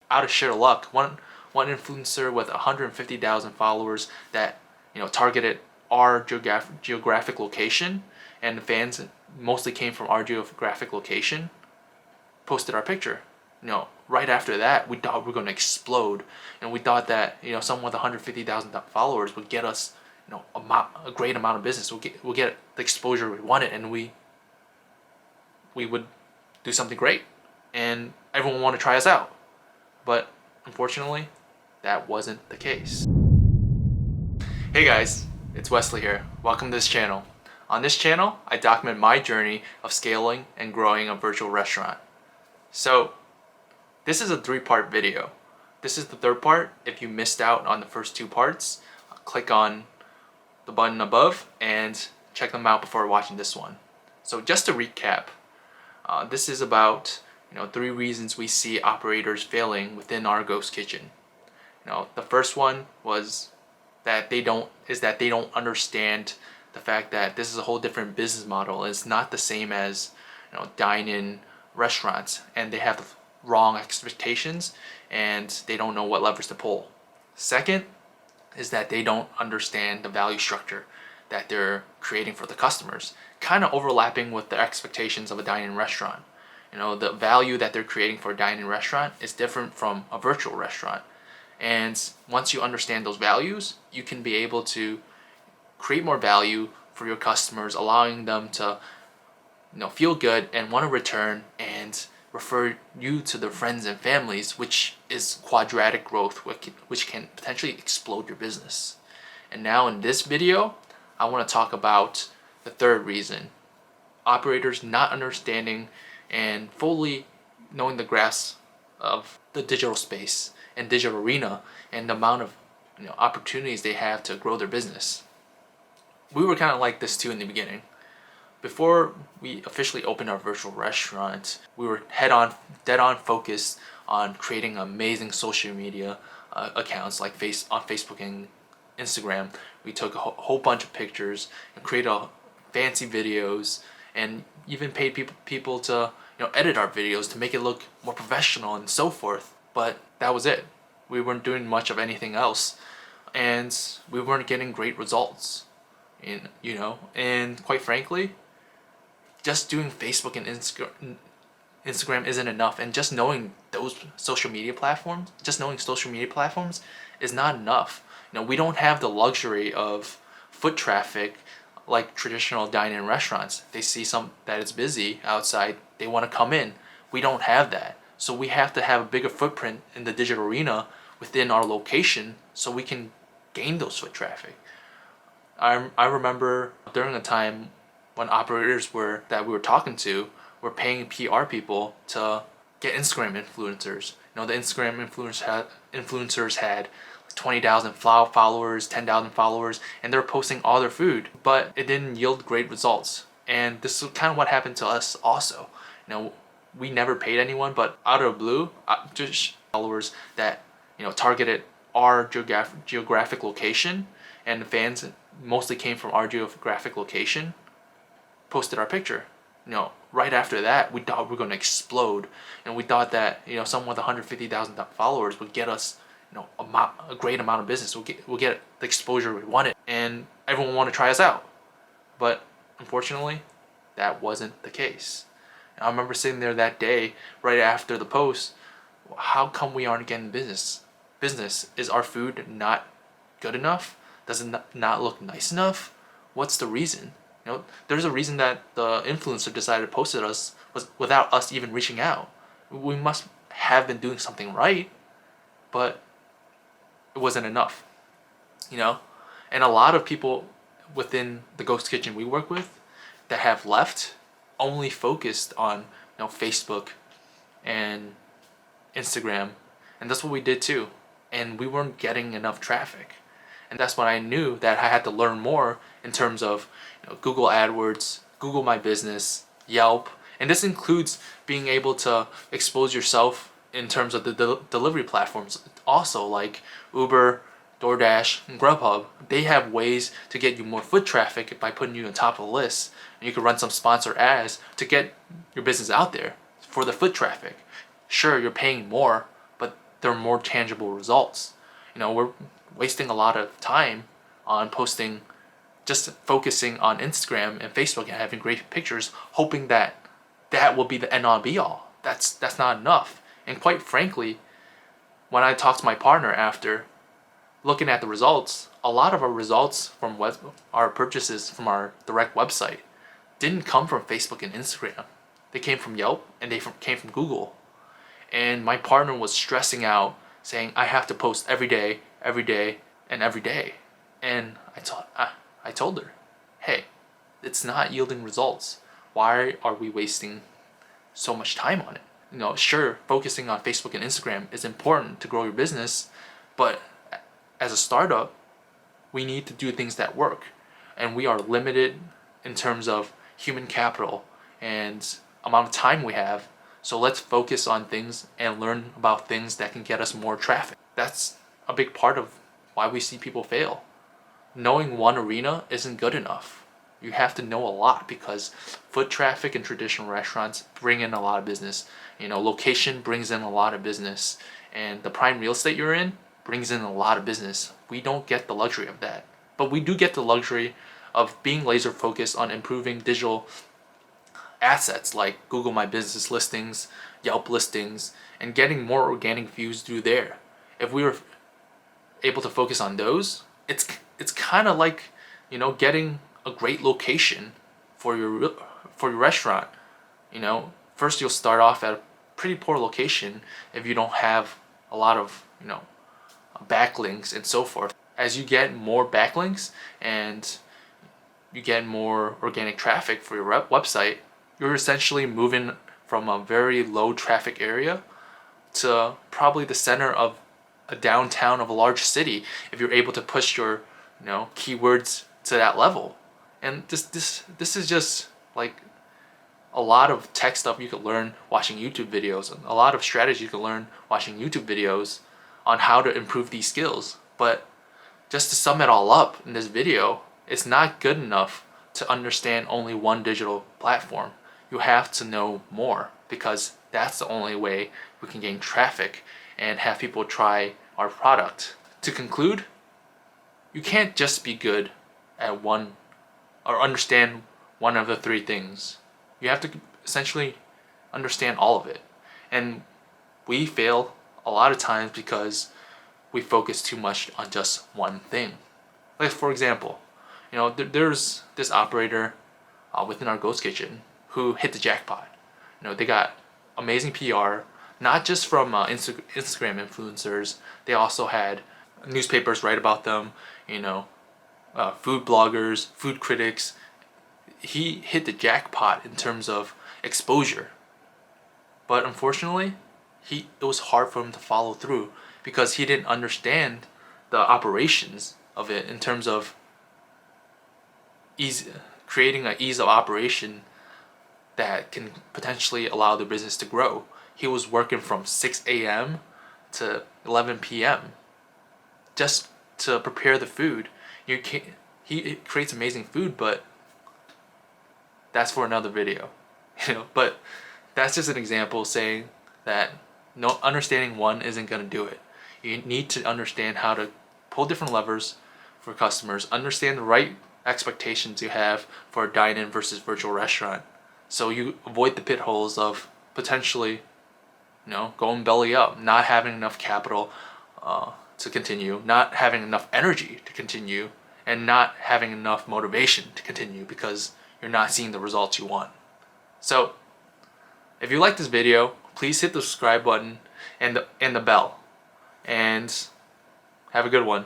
out of sheer luck, one influencer with 150,000 followers that targeted our geographic location, and the fans mostly came from our geographic location, posted our picture. Right after that, we thought we were going to explode, and we thought that someone with 150,000 followers would get us a great amount of business. We'll get the exposure we wanted, and we would do something great, and everyone wanted to try us out. But unfortunately, that wasn't the case. Hey guys, it's Wesley here. Welcome to this channel. On this channel, I document my journey of scaling and growing a virtual restaurant. So, this is a 3-part video. This is the 3rd part. If you missed out on the first 2 parts, click on the button above and check them out before watching this one. So just to recap, this is about 3 reasons we see operators failing within our ghost kitchen. The first one was that they don't understand the fact that this is a whole different business model. It's not the same as dine-in restaurants, and they have wrong expectations and they don't know what levers to pull. Second is that they don't understand the value structure that they're creating for the customers, kind of overlapping with the expectations of a dine-in restaurant. The value that they're creating for a dine-in restaurant is different from a virtual restaurant. And once you understand those values, you can be able to create more value for your customers, allowing them to feel good and want to return and refer you to their friends and families, which is quadratic growth, which can potentially explode your business. And now in this video, I want to talk about the 3rd reason. Operators not understanding and fully knowing the grasp of the digital space and digital arena and the amount of opportunities they have to grow their business. We were kind of like this too in the beginning. Before we officially opened our virtual restaurant, we were dead on focused on creating amazing social media accounts like on Facebook and Instagram. We took a whole bunch of pictures and created fancy videos, and even paid people to edit our videos to make it look more professional and so forth. But that was it. We weren't doing much of anything else, and we weren't getting great results. And quite frankly, just doing Facebook and Instagram isn't enough, and just knowing social media platforms is not enough. We don't have the luxury of foot traffic like traditional dine-in restaurants. They see that it's busy outside, they want to come in. We don't have that. So we have to have a bigger footprint in the digital arena within our location so we can gain those foot traffic. I remember during a time when operators that we were talking to were paying PR people to get Instagram influencers. The Instagram influencers had 20,000 followers, 10,000 followers, and they're posting all their food, but it didn't yield great results. And this is kind of what happened to us also. We never paid anyone, but out of the blue, just followers that targeted our geographic location, and the fans mostly came from our geographic location, posted our picture. Right after that, we thought we were going to explode, and we thought that someone with 150,000 followers would get us a great amount of business. We'll get the exposure we wanted, and everyone wanted to try us out. But unfortunately, that wasn't the case. And I remember sitting there that day right after the post. How come we aren't getting business? Is our food not good enough? Does it not look nice enough? What's the reason? There's a reason that the influencer decided to post us without us even reaching out. We must have been doing something right, but it wasn't enough. And a lot of people within the ghost kitchen we work with that have left only focused on Facebook and Instagram, and that's what we did too. And we weren't getting enough traffic. And that's when I knew that I had to learn more in terms of Google AdWords, Google My Business, Yelp. And this includes being able to expose yourself in terms of the delivery platforms. Also, like Uber, DoorDash, and Grubhub, they have ways to get you more foot traffic by putting you on top of the list. And you can run some sponsor ads to get your business out there for the foot traffic. Sure, you're paying more, but there are more tangible results. We're wasting a lot of time on posting, just focusing on Instagram and Facebook and having great pictures, hoping that that will be the end all be all. That's not enough. And quite frankly, when I talked to my partner after looking at the results, a lot of our results from our purchases from our direct website didn't come from Facebook and Instagram. They came from Yelp and they came from Google. And my partner was stressing out, saying, I have to post every day, and every day. And I told her, hey, it's not yielding results. Why are we wasting so much time on it? Sure, focusing on Facebook and Instagram is important to grow your business, but as a startup, we need to do things that work. And we are limited in terms of human capital and amount of time we have. So let's focus on things and learn about things that can get us more traffic. That's a big part of why we see people fail. Knowing one arena isn't good enough. You have to know a lot, because foot traffic in traditional restaurants bring in a lot of business. Location brings in a lot of business, and the prime real estate you're in brings in a lot of business. We don't get the luxury of that, but we do get the luxury of being laser focused on improving digital assets like Google My Business listings, Yelp listings, and getting more organic views through there. If we were able to focus on those, it's kind of like getting a great location for your restaurant. First you'll start off at a pretty poor location if you don't have a lot of backlinks and so forth. As you get more backlinks and you get more organic traffic for your website, you're essentially moving from a very low traffic area to probably the center of a downtown of a large city if you're able to push your keywords to that level. And this is just like a lot of tech stuff you could learn watching YouTube videos, and a lot of strategy you could learn watching YouTube videos on how to improve these skills. But just to sum it all up in this video, it's not good enough to understand only one digital platform. You have to know more, because that's the only way we can gain traffic and have people try our product. To conclude, you can't just be good at one or understand one of the three things. You have to essentially understand all of it. And we fail a lot of times because we focus too much on just one thing. Like, for example, there's this operator within our ghost kitchen who hit the jackpot. They got amazing PR, not just from Instagram influencers. They also had newspapers write about them, food bloggers, food critics. He hit the jackpot in terms of exposure. But unfortunately, it was hard for him to follow through, because he didn't understand the operations of it in terms of creating an ease of operation that can potentially allow the business to grow. He was working from 6 a.m. to 11 p.m. just to prepare the food. He creates amazing food, but that's for another video. But that's just an example saying that understanding one isn't going to do it. You need to understand how to pull different levers for customers, understand the right expectations you have for a dine-in versus virtual restaurant, so you avoid the pitfalls of potentially going belly up, not having enough capital to continue, not having enough energy to continue, and not having enough motivation to continue because you're not seeing the results you want. So if you like this video, please hit the subscribe button and the bell, and have a good one.